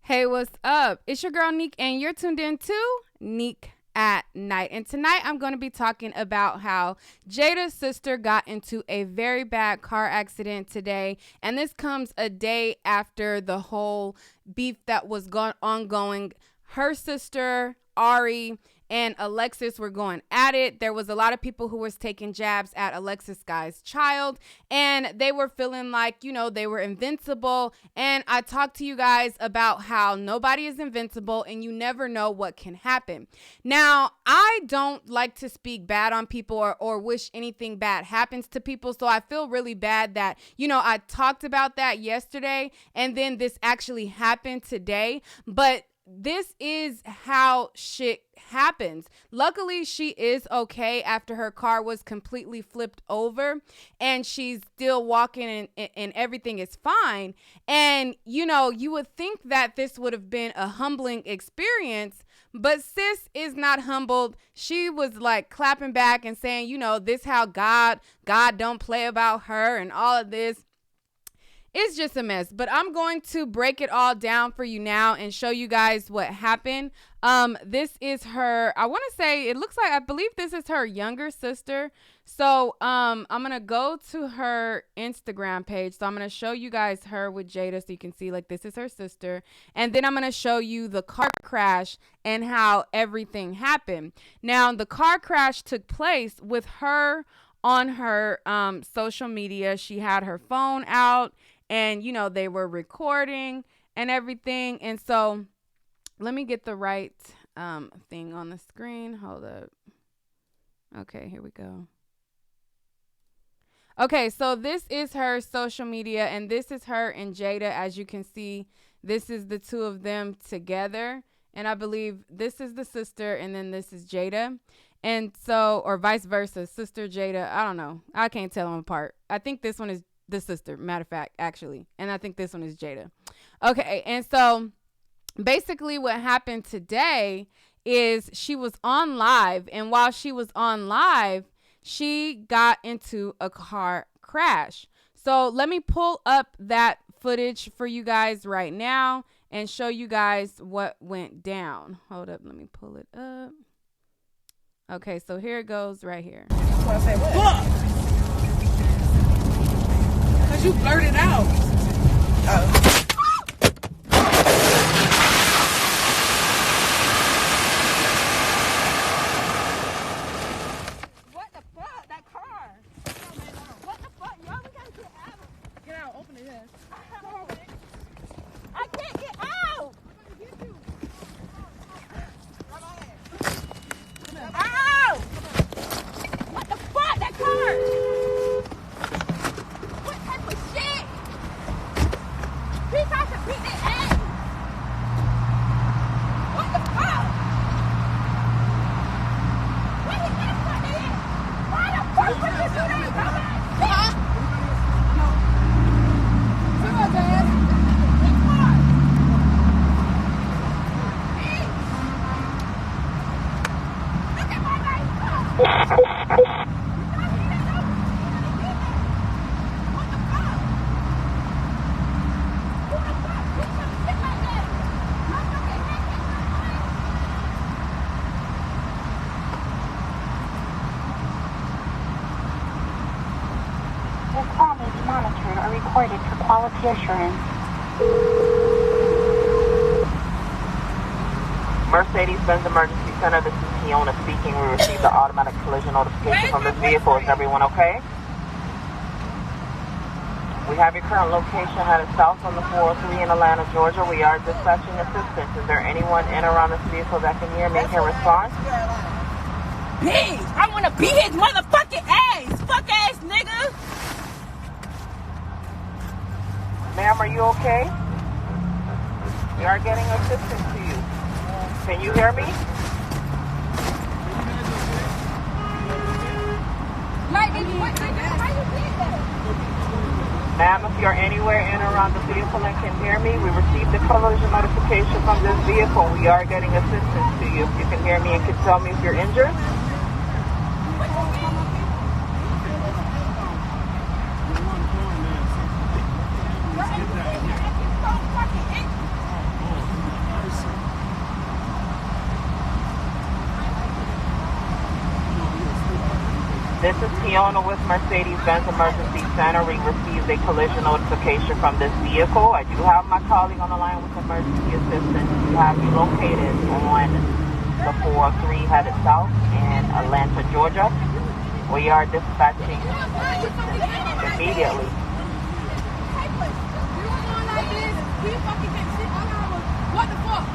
Hey, what's up? It's your girl Neek, and you're tuned in to Neek at Night. And tonight I'm going to be talking about how Jayda's sister got into a very bad car accident today. And this comes a day after the whole beef that was ongoing. Her sister, Ari, and Alexis were going at it. There was a lot of people who was taking jabs at Alexis guy's child, and they were feeling like, they were invincible. And I talked to you guys about how nobody is invincible and you never know what can happen. Now, I don't like to speak bad on people or wish anything bad happens to people. So I feel really bad that, I talked about that yesterday and then this actually happened today. But this is how shit happens. Luckily, she is okay after her car was completely flipped over and she's still walking and everything is fine. And, you would think that this would have been a humbling experience, but sis is not humbled. She was like clapping back and saying, this how God don't play about her and all of this. It's just a mess, but I'm going to break it all down for you now and show you guys what happened. This is her, I believe this is her younger sister. So, I'm going to go to her Instagram page. So I'm going to show you guys her with Jayda so you can see like this is her sister. And then I'm going to show you the car crash and how everything happened. Now, the car crash took place with her on her social media. She had her phone out. And, they were recording and everything. And so let me get the right thing on the screen. Hold up. Okay, here we go. Okay, so this is her social media. And this is her and Jayda. As you can see, this is the two of them together. And I believe this is the sister and then this is Jayda. And so, or vice versa, sister Jayda. I don't know. I can't tell them apart. I think this one is the sister, matter of fact, actually. And I think this one is Jayda. Okay, and so basically what happened today is she was on live. And while she was on live, she got into a car crash. So let me pull up that footage for you guys right now and show you guys what went down. Hold up, let me pull it up. Okay, so here it goes right here. What? Because you blurted out. Oh. What the fuck? That car. What the fuck? Y'all, we gotta get out. Get out. Open it, yes. I can't get out. Ow! What the fuck? That car. He tried to beat their ass. What the fuck? Where he get from there? Why the fuck would you do that, dumbass? Huh? Come on, Dad. Which one? Look at my nice car. Monitored or recorded for quality assurance. Mercedes-Benz Emergency Center, this is Fiona speaking. We received the automatic collision notification from this vehicle. Is everyone okay? We have your current location headed south on the 403 in Atlanta, Georgia. We are dispatching assistance. Is there anyone in or around this vehicle that can hear me and can respond? Bitch, I want to beat his motherfucking ass. Fuck ass nigga. Ma'am, are you okay? We are getting assistance to you. Can you hear me? Like, what, how you did that? Ma'am, if you're anywhere in or around the vehicle and can hear me, we received the collision notification from this vehicle. We are getting assistance to you. If you can hear me and can tell me if you're injured. This is Fiona with Mercedes-Benz Emergency Center. We received a collision notification from this vehicle. I do have my colleague on the line with emergency assistance. We have you located on the 403 headed south in Atlanta, Georgia. We are dispatching immediately. What the fuck?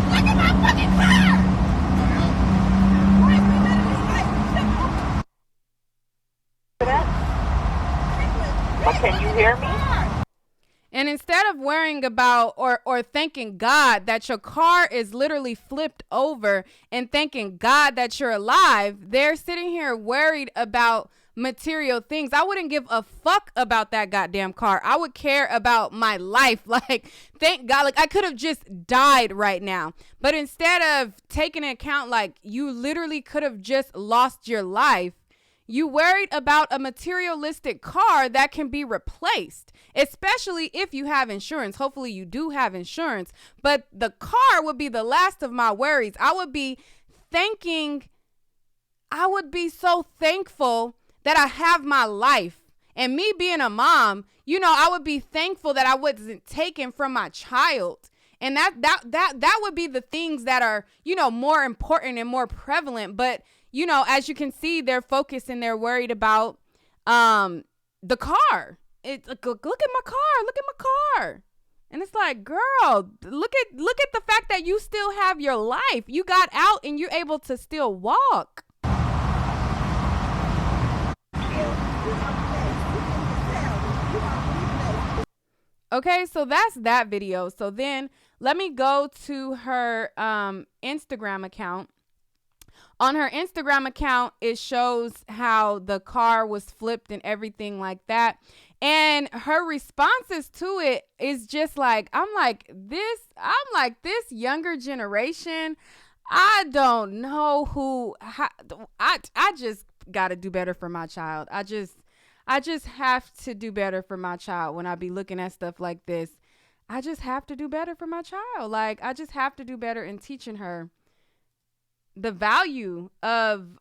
Look at my fucking car! But can you hear me? And instead of worrying about or thanking God that your car is literally flipped over and thanking God that you're alive, they're sitting here worried about material things. I wouldn't give a fuck about that goddamn car. I would care about my life. Like, thank God, like I could have just died right now. But instead of taking into account, like, you literally could have just lost your life, you worried about a materialistic car that can be replaced, especially if you have insurance. Hopefully you do have insurance, but the car would be the last of my worries. I would be so thankful that I have my life. And me being a mom, you know, I would be thankful that I wasn't taken from my child. And that would be the things that are, you know, more important and more prevalent. But you know, as you can see, they're focused and they're worried about the car. It's like, look at my car. Look at my car. And it's like, girl, look at the fact that you still have your life. You got out and you're able to still walk. Okay, so that's that video. So then let me go to her Instagram account. On her Instagram account, it shows how the car was flipped and everything like that. And her responses to it is just like, I'm like, this younger generation, I don't know I just got to do better for my child. I just have to do better for my child when I be looking at stuff like this. I just have to do better for my child. Like, I just have to do better in teaching her the value of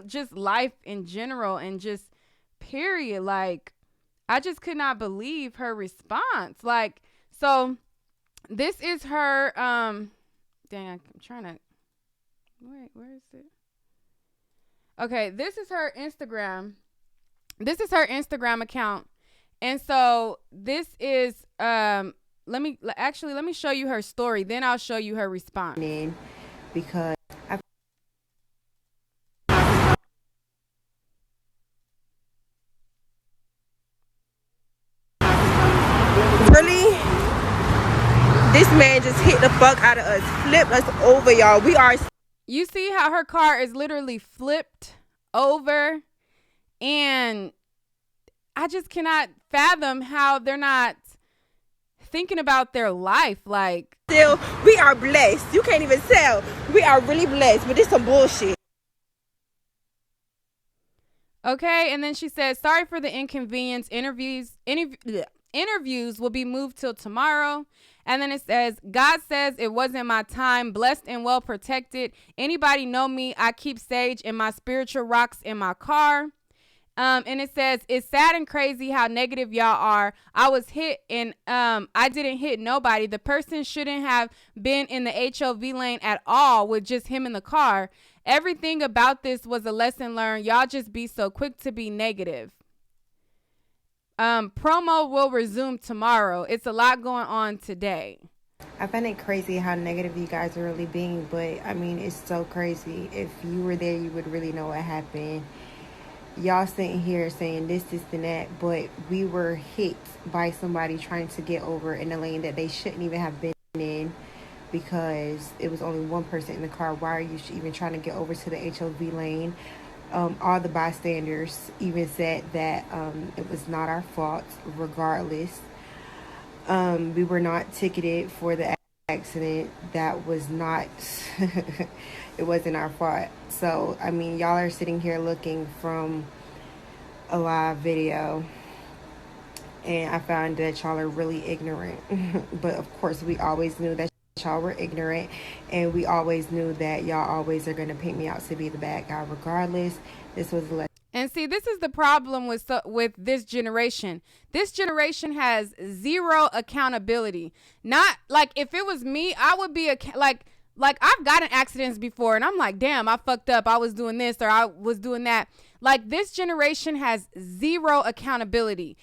just life in general and just period. Like, I just could not believe her response. Like, so this is her, dang, I'm trying to, wait, where is it? Okay, this is her Instagram. This is her Instagram account. And so this is, let me show you her story. Then I'll show you her response. Because really, this man just hit the fuck out of us, flipped us over, y'all. You see how her car is literally flipped over, and I just cannot fathom how they're not thinking about their life. Like, still, we are blessed. You can't even tell. We are really blessed, but this some bullshit. Okay, and then she says, sorry for the inconvenience. Interviews will be moved till tomorrow. And then it says, God says it wasn't my time, blessed and well protected. Anybody know me? I keep sage and my spiritual rocks in my car. And it says, it's sad and crazy how negative y'all are. I was hit and I didn't hit nobody. The person shouldn't have been in the HOV lane at all with just him in the car. Everything about this was a lesson learned. Y'all just be so quick to be negative. Promo will resume tomorrow. It's a lot going on today. I find it crazy how negative you guys are really being, but I mean, it's so crazy. If you were there, you would really know what happened. Y'all sitting here saying this and that, but we were hit by somebody trying to get over in a lane that they shouldn't even have been in, because it was only one person in the car. Why are you even trying to get over to the HOV lane? All the bystanders even said that it was not our fault regardless. We were not ticketed for the accident. That was not, it wasn't our fault. So, I mean, y'all are sitting here looking from a live video And I found that y'all are really ignorant. But of course, we always knew that y'all were ignorant, and we always knew that y'all always are going to paint me out to be the bad guy regardless. This was a lesson. And see, this is the problem with this generation. This generation has zero accountability. Not like if it was me, I would be like I've gotten accidents before, and I'm like, damn, I fucked up. I was doing this or I was doing that. Like, this generation has zero accountability.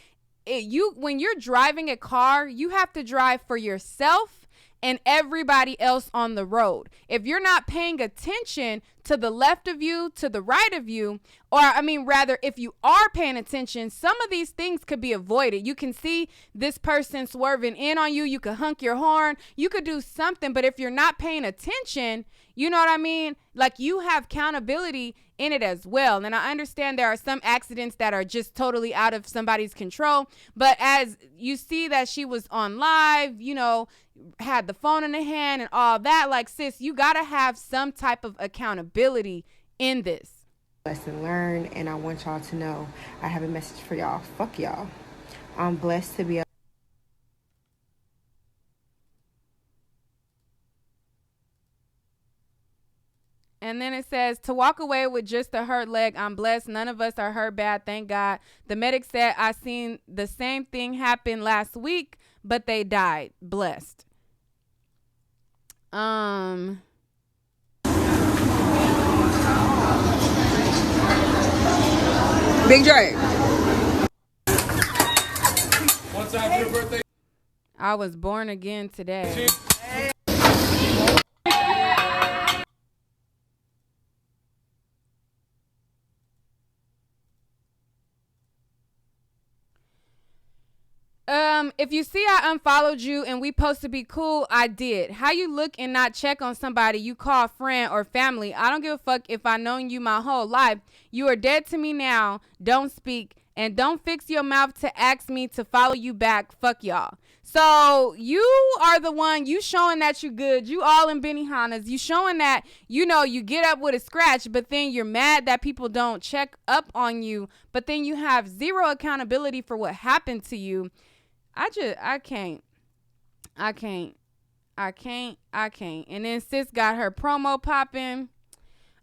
When you're driving a car, you have to drive for yourself and everybody else on the road. If you're not paying attention to the left of you, to the right of you, or I mean, rather, if you are paying attention, some of these things could be avoided. You can see this person swerving in on you. You could honk your horn. You could do something. But if you're not paying attention, you know what I mean? Like, you have accountability in it as well. And I understand there are some accidents that are just totally out of somebody's control. But as you see that she was on live, you know, had the phone in the hand and all that, like, sis, you got to have some type of accountability in this. Lesson learned, and I want y'all to know I have a message for y'all. Fuck y'all. I'm blessed to be And then it says, to walk away with just a hurt leg, I'm blessed. None of us are hurt bad, thank God. The medic said, I seen the same thing happen last week, but they died. Blessed. Big Dre. One time for your birthday. I was born again today. If you see I unfollowed you and we supposed to be cool, I did. How you look and not check on somebody you call friend or family? I don't give a fuck if I known you my whole life. You are dead to me now. Don't speak and don't fix your mouth to ask me to follow you back. Fuck y'all. So you are the one, you showing that you good. You all in Benihana's. You showing that, you know, you get up with a scratch, but then you're mad that people don't check up on you. But then you have zero accountability for what happened to you. I can't. And then sis got her promo popping.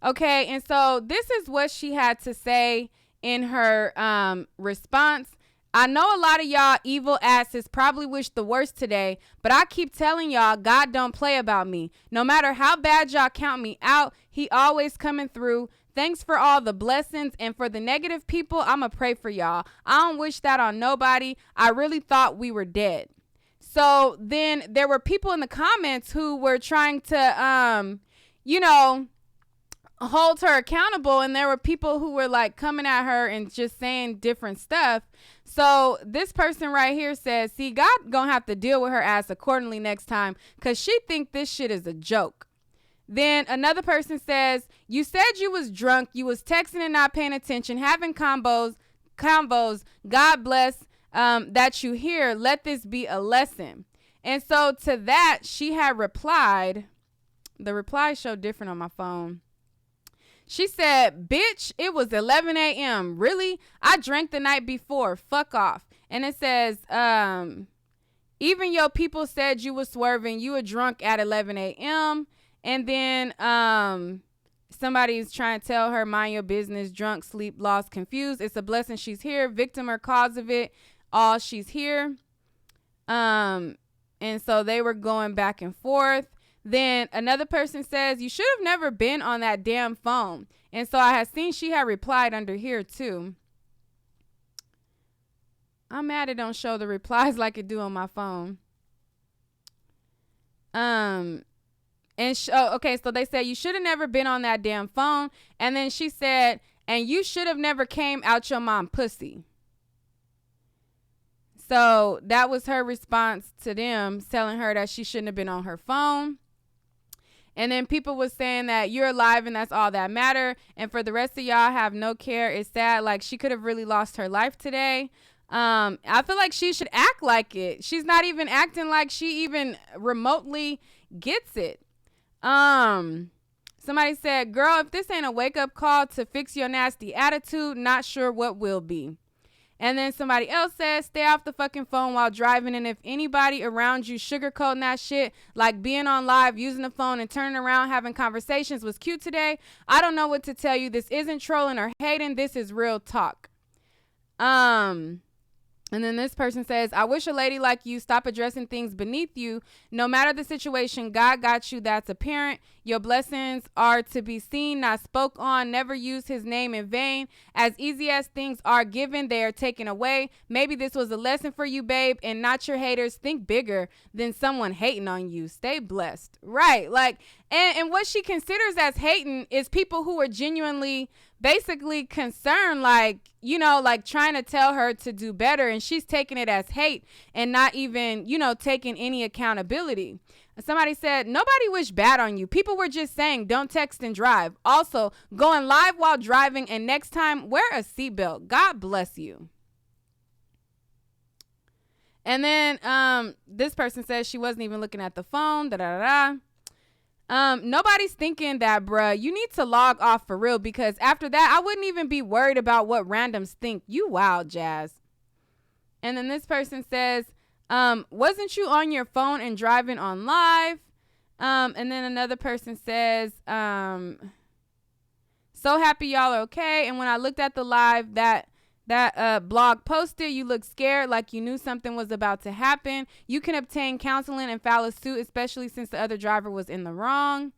Okay, and so this is what she had to say in her response. I know a lot of y'all evil asses probably wish the worst today, but I keep telling y'all God don't play about me. No matter how bad y'all count me out, he always coming through. Thanks for all the blessings, and for the negative people, I'ma pray for y'all. I don't wish that on nobody. I really thought we were dead. So then there were people in the comments who were trying to, you know, hold her accountable, and there were people who were like coming at her and just saying different stuff. So this person right here says, see, God gonna have to deal with her ass accordingly next time, because she think this shit is a joke. Then another person says, you said you was drunk, you was texting and not paying attention, having combos. God bless that you here. Let this be a lesson. And so to that, she had replied. The reply showed different on my phone. She said, bitch, it was 11 a.m. Really? I drank the night before. Fuck off. And it says, even your people said you was swerving. You were drunk at 11 a.m. And then somebody's trying to tell her, mind your business, drunk, sleep, lost, confused. It's a blessing she's here. Victim or cause of it, all she's here. And so they were going back and forth. Then another person says, you should have never been on that damn phone. And so I had seen she had replied under here too. I'm mad it don't show the replies like it do on my phone. Okay, so they said you should have never been on that damn phone. And then she said, and you should have never came out your mom pussy. So that was her response to them, telling her that she shouldn't have been on her phone. And then people was saying that you're alive and that's all that matter. And for the rest of y'all have no care. It's sad. Like, she could have really lost her life today. I feel like she should act like it. She's not even acting like she even remotely gets it. Somebody said, girl, if this ain't a wake up call to fix your nasty attitude, not sure what will be. And then somebody else says, stay off the fucking phone while driving. And if anybody around you sugarcoating that shit, like being on live, using the phone and turning around, having conversations was cute today, I don't know what to tell you. This isn't trolling or hating. This is real talk. And then this person says, I wish a lady like you stop addressing things beneath you. No matter the situation, God got you. That's apparent. Your blessings are to be seen, not spoke on. Never use his name in vain. As easy as things are given, they are taken away. Maybe this was a lesson for you, babe, and not your haters. Think bigger than someone hating on you. Stay blessed. Right. Like, and what she considers as hating is people who are genuinely basically concerned, like, you know, like trying to tell her to do better, and she's taking it as hate and not even, you know, taking any accountability. Somebody said, nobody wished bad on you. People were just saying, don't text and drive. Also, going live while driving, and next time, wear a seatbelt. God bless you. And then this person says she wasn't even looking at the phone. Nobody's thinking that, bruh. You need to log off for real, because after that, I wouldn't even be worried about what randoms think. You wild, Jazz. And then this person says, wasn't you on your phone and driving on live? And then another person says, so happy y'all are okay. And when I looked at the live that blog posted, you looked scared, like you knew something was about to happen. You can obtain counseling and file a suit, especially since the other driver was in the wrong.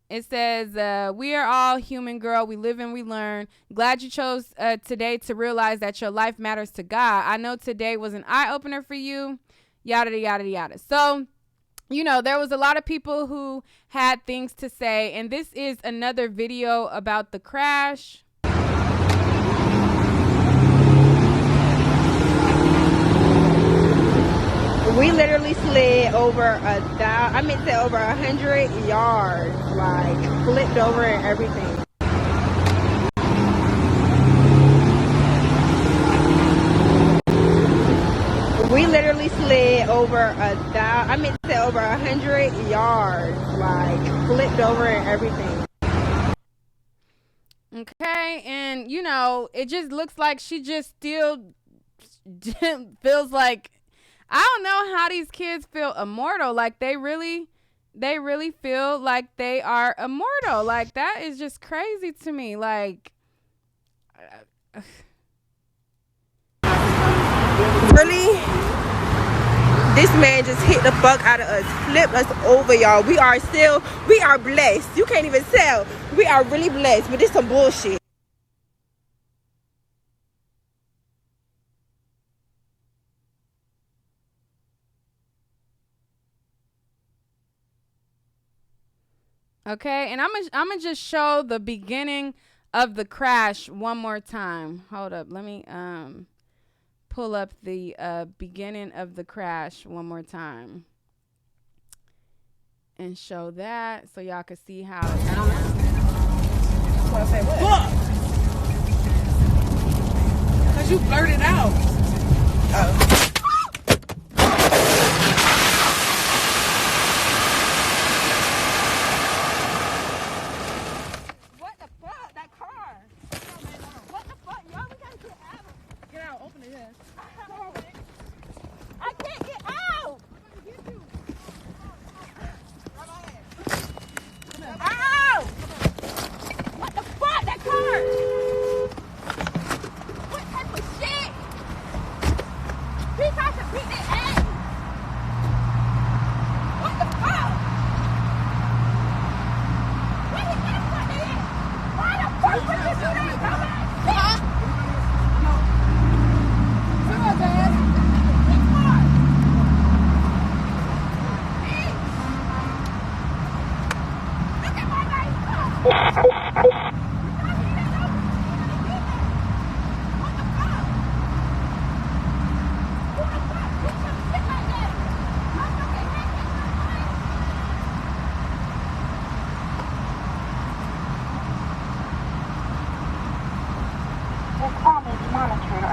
It says, we are all human, girl. We live and we learn. Glad you chose today to realize that your life matters to God. I know today was an eye-opener for you. Yada, yada, yada. So, you know, there was a lot of people who had things to say. And this is another video about the crash. We literally slid over over 100 yards, like flipped over and everything. We literally slid over over 100 yards, like flipped over and everything. Okay, and you know, it just looks like she just still feels like, I don't know how these kids feel immortal. Like they really feel like they are immortal. Like that is just crazy to me. Like, really? This man just hit the fuck out of us, flipped us over, y'all. We are blessed. You can't even tell. We are really blessed, but this some bullshit. okay, and I'm gonna just show the beginning of the crash one more time. Hold up, let me pull up the beginning of the crash one more time and show that so y'all can see how it's Fuck! Because you blurted out. Oh.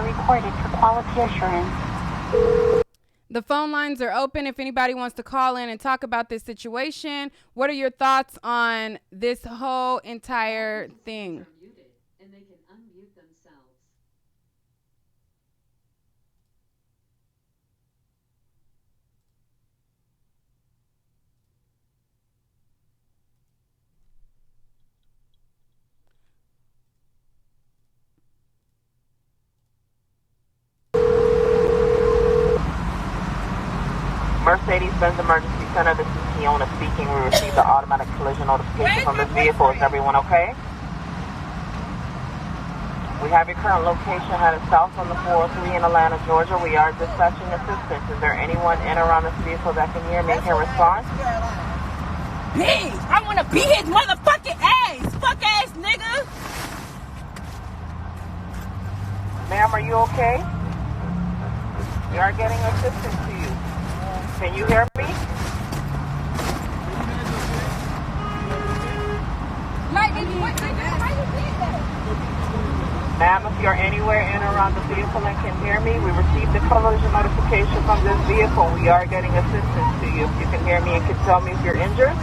Recorded for quality assurance. The phone lines are open if anybody wants to call in and talk about this situation. What are your thoughts on this whole entire thing? Mercedes-Benz Emergency Center. This is Fiona speaking. We received the automatic collision notification from this vehicle. Is everyone okay? We have your current location headed south on the 403 in Atlanta, Georgia. We are dispatching assistance. Is there anyone in or around this vehicle that can hear me and can respond? Bitch, I want to beat his motherfucking ass. Fuck ass nigga. Ma'am, are you okay? We are getting assistance to you. Can you hear me? Ma'am, if you're anywhere in or around the vehicle and can hear me, we received the collision notification from this vehicle. We are getting assistance to you. If you can hear me and can tell me if you're injured.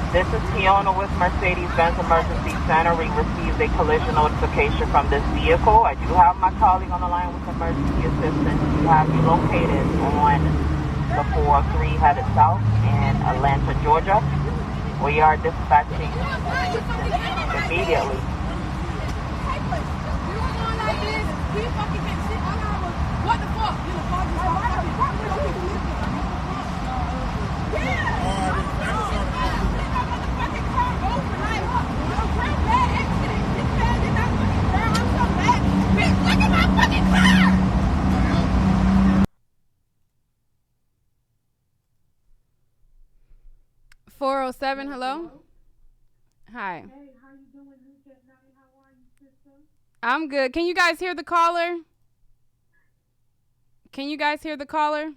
This is Fiona with Mercedes-Benz Emergency Center. We received a collision notification from this vehicle. I do have my colleague on the line with emergency assistance. We have you located on the 403 headed south in Atlanta, Georgia. We are dispatching immediately. What the fuck? Look at my fucking car! 407, hello? Hi. Hey, how you doing, Nick at night? How are you, sister? I'm good. Can you guys hear the caller? Can you guys hear the caller? Can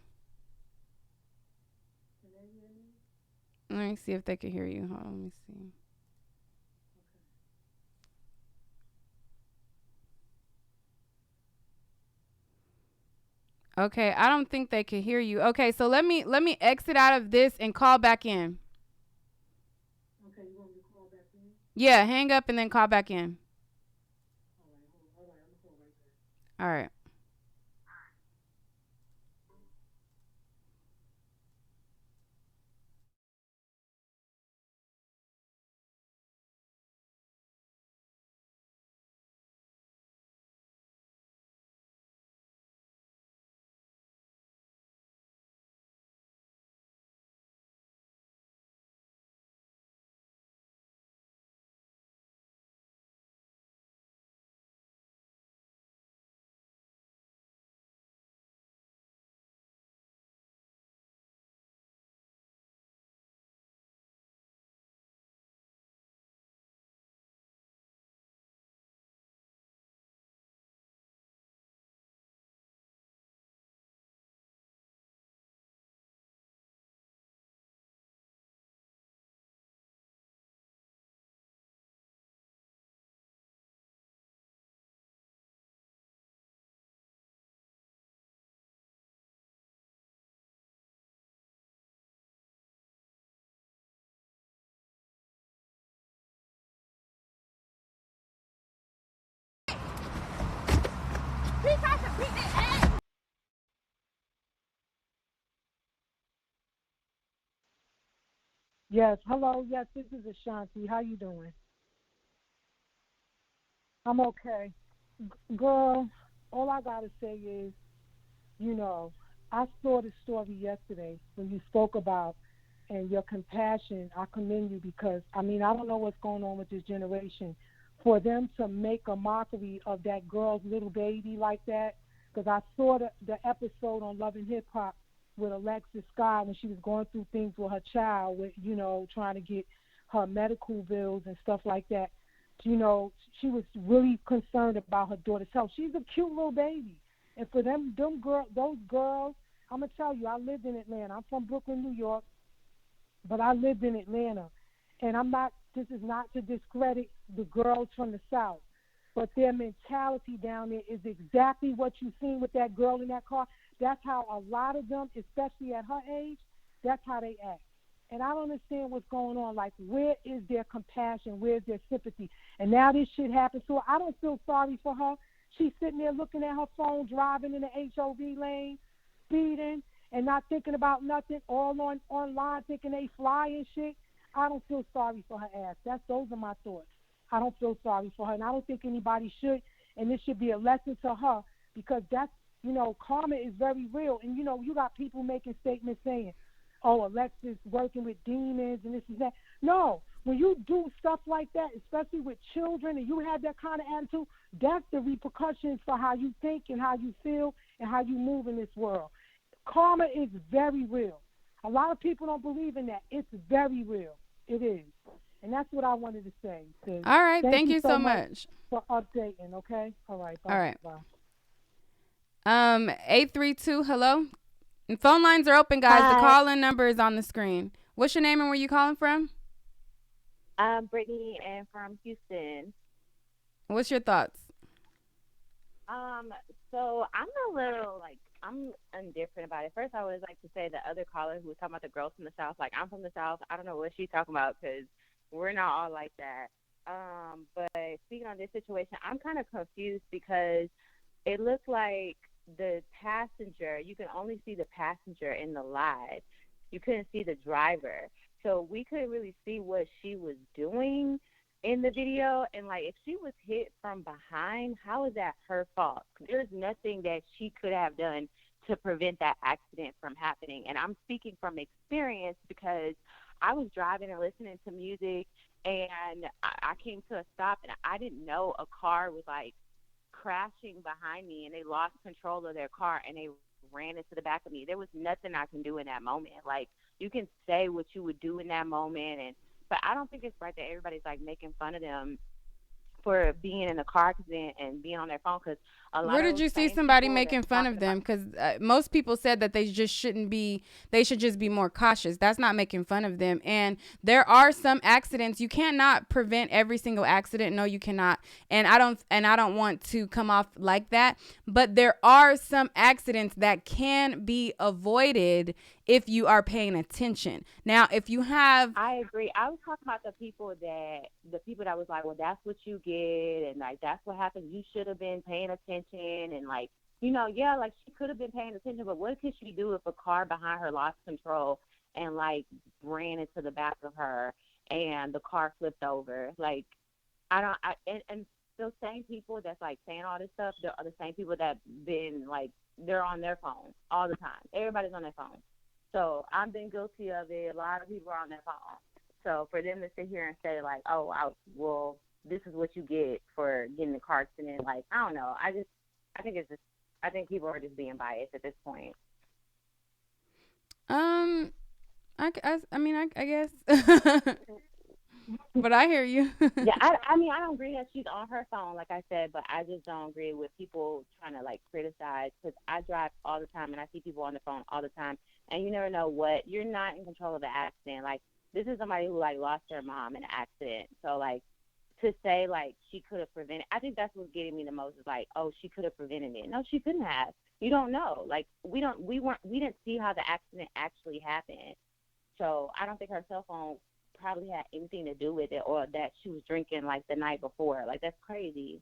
they hear me? Let me see if they can hear you. Hold on, let me see. Okay, I don't think they can hear you. Okay, so let me exit out of this and call back in. Okay, you want me to call back in? Yeah, hang up and then call back in. All right, I'm gonna call right back. All right. Yes, hello. Yes, this is Ashanti. How you doing? I'm okay. Girl, all I gotta say is, I saw the story yesterday when you spoke about and your compassion. I commend you because, I don't know what's going on with this generation. For them to make a mockery of that girl's little baby like that, because I saw the episode on Love and Hip Hop with Alexis when she was going through things with her child, with, trying to get her medical bills and stuff like that. She was really concerned about her daughter's health. She's a cute little baby. And for those girls, I'm going to tell you, I lived in Atlanta. I'm from Brooklyn, New York, but I lived in Atlanta. And this is not to discredit the girls from the South, but their mentality down there is exactly what you seen with that girl in that car. That's how a lot of them, especially at her age, that's how they act. And I don't understand what's going on. Like, where is their compassion? Where's their sympathy? And now this shit happens to her. I don't feel sorry for her. She's sitting there looking at her phone, driving in the HOV lane, speeding, and not thinking about nothing, all online thinking they fly and shit. I don't feel sorry for her ass. Those are my thoughts. I don't feel sorry for her, and I don't think anybody should. And this should be a lesson to her because karma is very real. And you got people making statements saying, "Oh, Alexis working with demons and this and that." No, when you do stuff like that, especially with children, and you have that kind of attitude, that's the repercussions for how you think and how you feel and how you move in this world. Karma is very real. A lot of people don't believe in that. It's very real. It is. And that's what I wanted to say. Sis. All right. Thank you so much for updating, okay? All right. Bye. All right. Bye. 832, hello? And phone lines are open, guys. Hi. The call-in number is on the screen. What's your name and where you calling from? I'm Brittany and from Houston. What's your thoughts? So I'm a little I'm indifferent about it. First, I would like to say the other caller who was talking about the girls from the South, I'm from the South. I don't know what she's talking about because we're not all like that. But speaking on this situation, I'm kind of confused because it looks like the passenger, you can only see the passenger in the live. You couldn't see the driver. So we couldn't really see what she was doing in the video. And if she was hit from behind, how is that her fault? There's nothing that she could have done to prevent that accident from happening. And I'm speaking from experience because I was driving and listening to music, and I came to a stop, and I didn't know a car was crashing behind me, and they lost control of their car and they ran into the back of me. There was nothing I can do in that moment. You can say what you would do in that moment, but I don't think it's right that everybody's making fun of them for being in a car accident and being on their phone. Because where did you see somebody making fun of them? Because most people said that they just shouldn't be. They should just be more cautious. That's not making fun of them. And there are some accidents you cannot prevent every single accident. No, you cannot. And I don't want to come off like that. But there are some accidents that can be avoided if you are paying attention. Now, if you have, I agree. I was talking about the people that was well, that's what you get, and that's what happened. You should have been paying attention, and she could have been paying attention. But what could she do if a car behind her lost control and ran into the back of her, and the car flipped over? And those same people that's saying all this stuff, they're the same people that been they're on their phone all the time. Everybody's on their phone. So I've been guilty of it. A lot of people are on their phone. So for them to sit here and say well, this is what you get for getting in a car accident, I don't know. I think people are just being biased at this point. I guess. But I hear you. Yeah, I don't agree that she's on her phone, like I said, but I just don't agree with people trying to criticize, because I drive all the time and I see people on the phone all the time, and you never know what, you're not in control of the accident. This is somebody who lost their mom in an accident, so to say she could have prevented, I think that's what's getting me the most is oh, she could have prevented it. No, she couldn't have. You don't know. We didn't see how the accident actually happened, so I don't think her cell phone probably had anything to do with it, or that she was drinking the night before. That's crazy.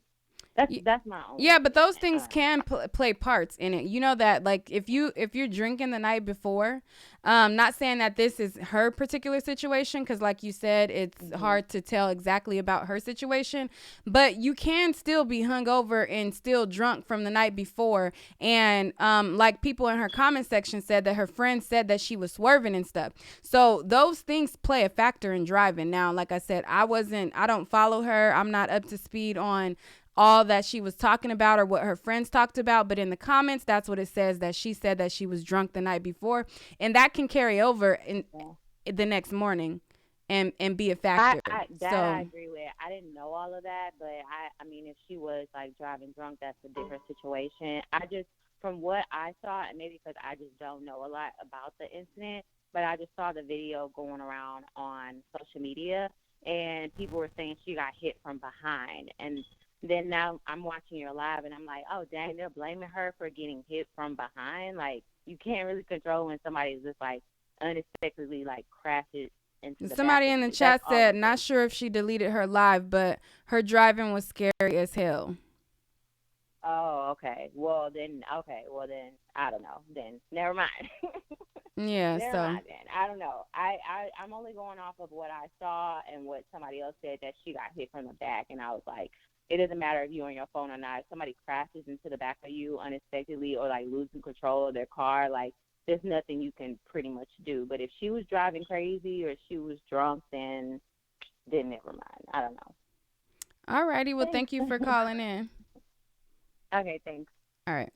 That's my own. Yeah, but those things can play parts in it. You know that if you're drinking the night before, not saying that this is her particular situation, because like you said, it's hard to tell exactly about her situation, but you can still be hungover and still drunk from the night before. And people in her comment section said that her friend said that she was swerving and stuff. So those things play a factor in driving. Now, like I said, I don't follow her. I'm not up to speed on all that she was talking about or what her friends talked about, but in the comments, that's what it says, that she said that she was drunk the night before, and that can carry over in the next morning and be a factor. I agree with. I didn't know all of that, but I mean, if she was driving drunk, that's a different situation. I just, from what I saw, and maybe because I just don't know a lot about the incident, but I just saw the video going around on social media, and people were saying she got hit from behind, and then now I'm watching your live, and I'm oh, dang, they're blaming her for getting hit from behind. You can't really control when somebody's just, unexpectedly, crashes into the Somebody back. in the chat said, not sure if she deleted her live, but her driving was scary as hell. Oh, okay. Well then, I don't know. Then never mind. Yeah, Never so mind then. I don't know. I'm only going off of what I saw and what somebody else said that she got hit from the back, and I was like, it doesn't matter if you're on your phone or not. If somebody crashes into the back of you unexpectedly or like losing control of their car, like there's nothing you can pretty much do. But if she was driving crazy or she was drunk, then never mind. I don't know. alrighty. Well, Thanks. thank you for calling in. Okay, thanks. All right.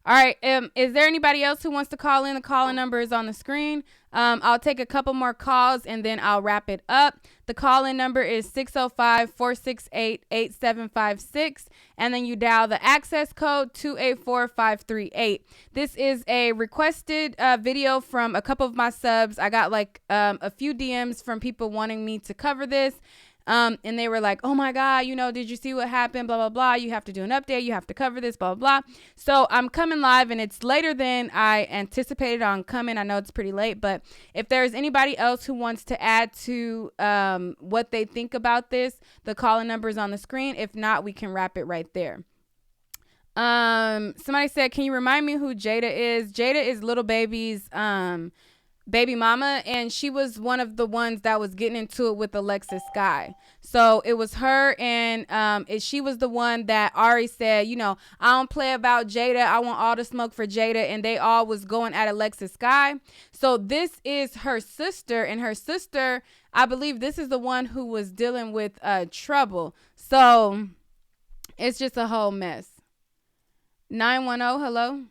All right. Is there anybody else who wants to call in? The calling number is on the screen. I'll take a couple more calls and then I'll wrap it up. The call-in number is 605-468-8756. And then you dial the access code 284538. This is a requested video from a couple of my subs. I got like a few DMs from people wanting me to cover this. And they were like, oh my God, did you see what happened? Blah, blah, blah. You have to do an update. You have to cover this, blah, blah, blah. So I'm coming live and it's later than I anticipated on coming. I know it's pretty late, but if there's anybody else who wants to add to what they think about this, the call-in number is on the screen. If not, we can wrap it right there. Somebody said, can you remind me who Jayda is? Jayda is Little Baby's baby mama, and she was one of the ones that was getting into it with Alexis Sky. So it was her, and she was the one that Ari said, I don't play about Jayda. I want all the smoke for Jayda, and they all was going at Alexis Sky. So this is her sister, and her sister, I believe this is the one who was dealing with trouble. So it's just a whole mess. 910, hello?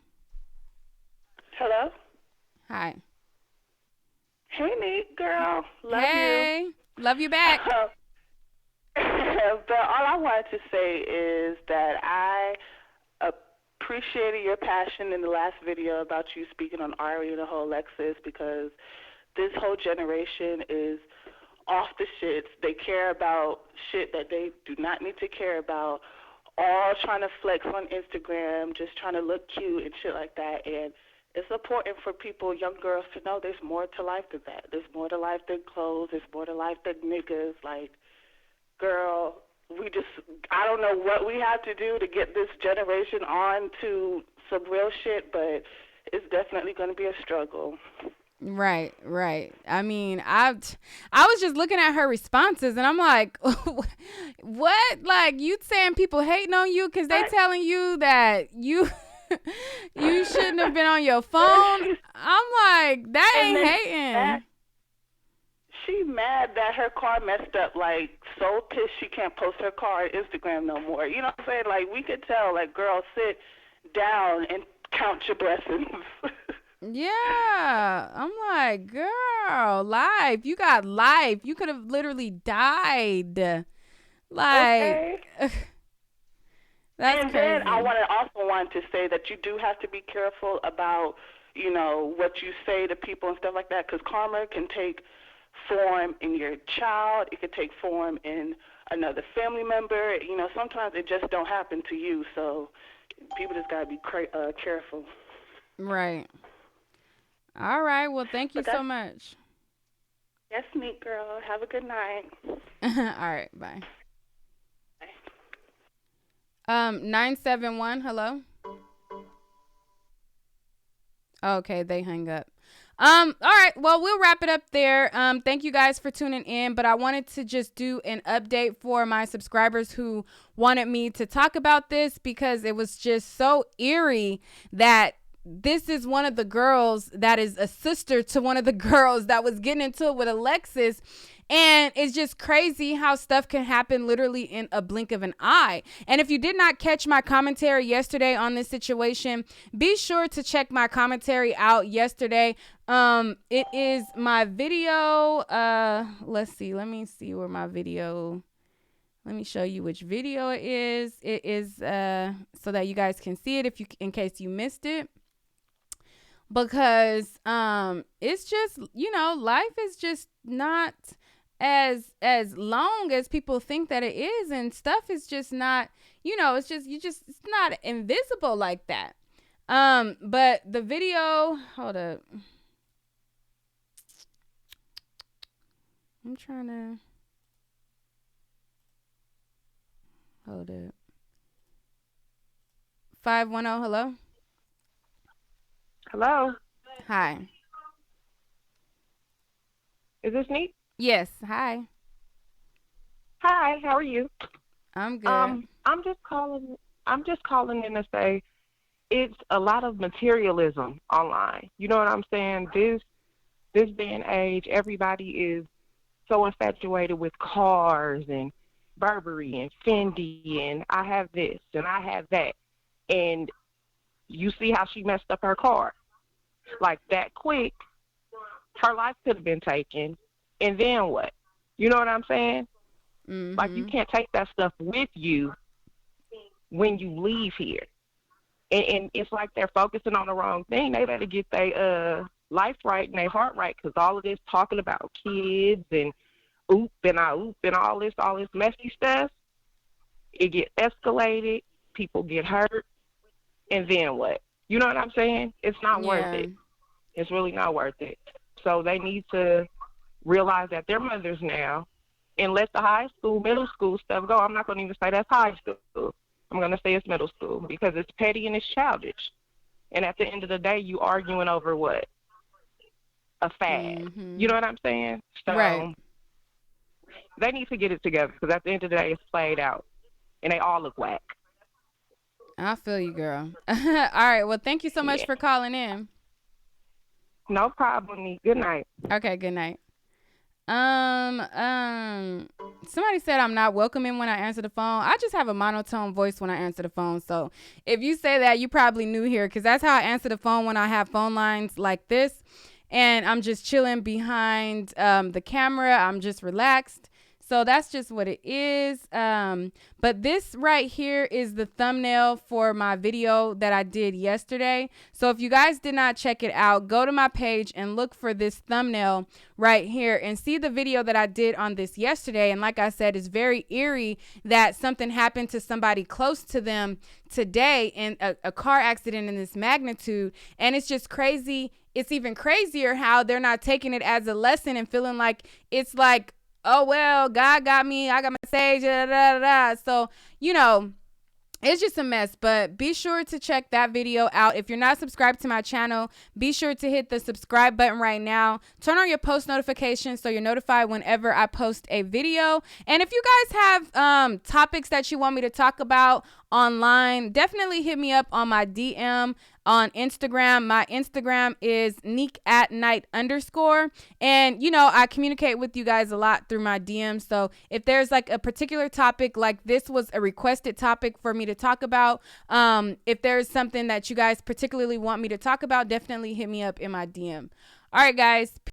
Hello? Hi. Hey, Nick, girl. Love you. Hey, love you back. But all I wanted to say is that I appreciated your passion in the last video about you speaking on Ari and the whole Alexis, because this whole generation is off the shits. They care about shit that they do not need to care about, all trying to flex on Instagram, just trying to look cute and shit like that. And it's important for people, young girls, to know there's more to life than that. There's more to life than clothes. There's more to life than niggas. Like, girl, I don't know what we have to do to get this generation on to some real shit, but it's definitely going to be a struggle. Right. I mean, I was just looking at her responses, and I'm like, what? Like, you saying people hating on you because they telling you that you... you shouldn't have been on your phone. I'm like, that ain't hating. She mad that her car messed up, like, so pissed she can't post her car on Instagram no more. You know what I'm saying? Like, we could tell, like, girl, sit down and count your blessings. Yeah. I'm like, girl, life. You got life. You could have literally died. Like... Okay. That's and crazy. Then I want to say that you do have to be careful about, what you say to people and stuff like that, because karma can take form in your child. It could take form in another family member. Sometimes it just don't happen to you, so people just got to be careful. Right. All right. Well, thank you so much. Yes, neat girl. Have a good night. All right. Bye. 971, hello? Okay, they hung up. All right, well, we'll wrap it up there. Thank you guys for tuning in, but I wanted to just do an update for my subscribers who wanted me to talk about this, because it was just so eerie that this is one of the girls that is a sister to one of the girls that was getting into it with Alexis. And it's just crazy how stuff can happen literally in a blink of an eye. And if you did not catch my commentary yesterday on this situation, be sure to check my commentary out yesterday. It is my video. Let's see. Let me see where my video. Let me show you which video it is. It is so that you guys can see it in case you missed it. Because it's just, life is just not as long as people think that it is, and stuff is just not, it's not invisible like that. But the video, hold up. I'm trying to hold up. 510, hello? Hello. Hi. Is this Neat? Yes, hi. Hi, how are you? I'm good. I'm just calling in to say it's a lot of materialism online. You know what I'm saying? This day and age, everybody is so infatuated with cars and Burberry and Fendi and I have this and I have that. And you see how she messed up her car. Like that quick, her life could have been taken. And then what? You know what I'm saying? Mm-hmm. Like you can't take that stuff with you when you leave here. And it's like they're focusing on the wrong thing. They better get their life right and their heart right, because all of this talking about kids and oop and all this messy stuff, it gets escalated, people get hurt, and then what? You know what I'm saying? It's not worth it. It's really not worth it. So they need to realize that they're mothers now and let the high school, middle school stuff go. I'm not going to even say that's high school. I'm going to say it's middle school because it's petty and it's childish. And at the end of the day, you arguing over what? A fad. Mm-hmm. You know what I'm saying? So right. They need to get it together because at the end of the day, it's played out. And they all look whack. I feel you, girl. All right. Well, thank you so much for calling in. No problem. Good night. Okay, good night. Somebody said I'm not welcoming when I answer the phone. I just have a monotone voice when I answer the phone. So if you say that, you probably new here, because that's how I answer the phone when I have phone lines like this. And I'm just chilling behind the camera. I'm just relaxed. So that's just what it is. But this right here is the thumbnail for my video that I did yesterday. So if you guys did not check it out, go to my page and look for this thumbnail right here and see the video that I did on this yesterday. And like I said, it's very eerie that something happened to somebody close to them today in a car accident in this magnitude. And it's just crazy. It's even crazier how they're not taking it as a lesson and feeling like it's like, oh, well, God got me. I got my sage. Da, da, da, da. So, you know, it's just a mess. But be sure to check that video out. If you're not subscribed to my channel, be sure to hit the subscribe button right now. Turn on your post notifications so you're notified whenever I post a video. And if you guys have topics that you want me to talk about online, definitely hit me up on my DM on Instagram. My Instagram is neek@night_. And, you know, I communicate with you guys a lot through my DMs. So if there's like a particular topic, like this was a requested topic for me to talk about. If there's something that you guys particularly want me to talk about, definitely hit me up in my DM. All right, guys.